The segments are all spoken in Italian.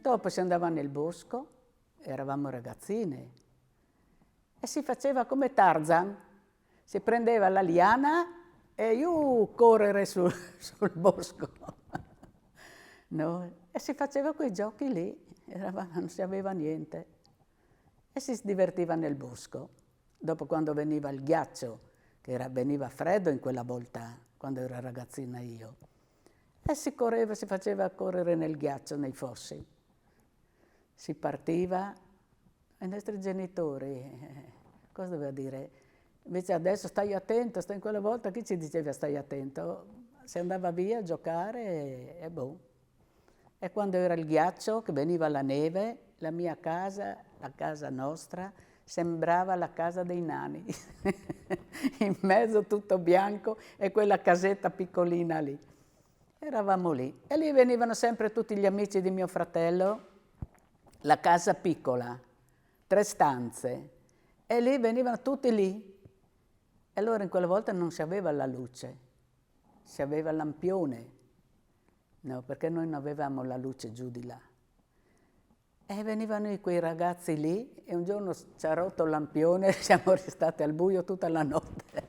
Dopo si andava nel bosco, eravamo ragazzine, e si faceva come Tarzan, si prendeva la liana e correre sul bosco. No? E si faceva quei giochi lì, non si aveva niente. E si divertiva nel bosco. Dopo, quando veniva il ghiaccio, veniva freddo in quella volta, quando ero ragazzina io, e si faceva correre nel ghiaccio, nei fossi. Si partiva, e i nostri genitori, cosa doveva dire? Invece adesso stai attento, in quella volta chi ci diceva stai attento? Si andava via a giocare e boh. E quando era il ghiaccio, che veniva la neve, la mia casa, la casa nostra, sembrava la casa dei nani. In mezzo tutto bianco e quella casetta piccolina lì. Eravamo lì. E lì venivano sempre tutti gli amici di mio fratello, la casa piccola, 3 stanze. E lì venivano tutti lì. E allora in quella volta non si aveva la luce, si aveva il lampione. No, perché noi non avevamo la luce giù di là. E venivano quei ragazzi lì e un giorno ci ha rotto il lampione e siamo restati al buio tutta la notte.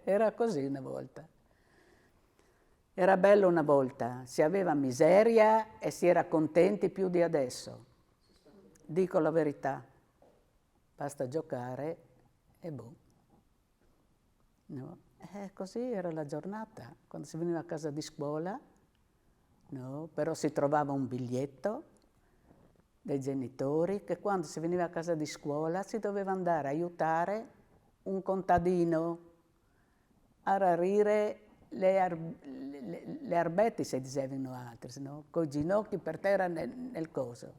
Era così una volta. Era bello una volta, si aveva miseria e si era contenti più di adesso. Dico la verità, basta giocare e boh. No? Così era la giornata, quando si veniva a casa di scuola, no? Però si trovava un biglietto dei genitori che quando si veniva a casa di scuola si doveva andare a aiutare un contadino a rarire le erbette, si dicevano altri, no? Con i ginocchi per terra nel coso.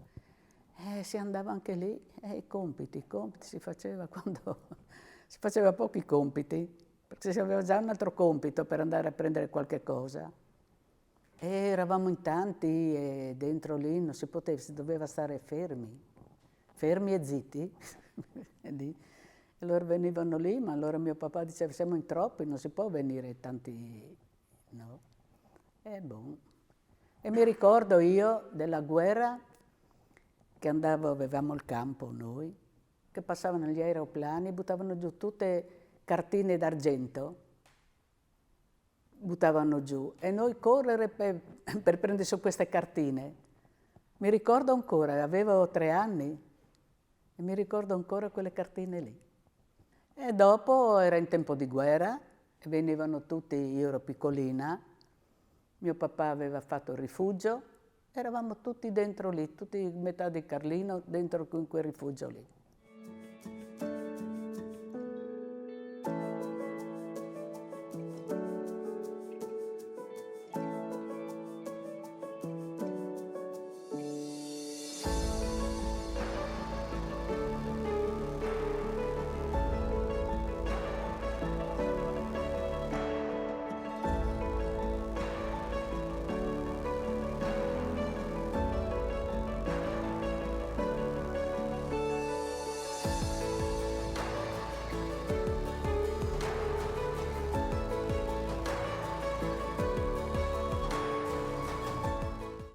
Si andava anche lì, i compiti si faceva quando si faceva pochi compiti, perché si aveva già un altro compito per andare a prendere qualche cosa. E eravamo in tanti e dentro lì non si poteva, si doveva stare fermi e zitti. E allora venivano lì, ma allora mio papà diceva siamo in troppi, non si può venire tanti, no? E boh. E mi ricordo io della guerra che avevamo il campo noi, che passavano gli aeroplani, buttavano giù tutte cartine d'argento, buttavano giù, e noi correre per prendere su queste cartine. Mi ricordo ancora, avevo 3 anni, e mi ricordo ancora quelle cartine lì. E dopo era in tempo di guerra, e venivano tutti, io ero piccolina, mio papà aveva fatto il rifugio, eravamo tutti dentro lì, tutti metà di Carlino, dentro in quel rifugio lì.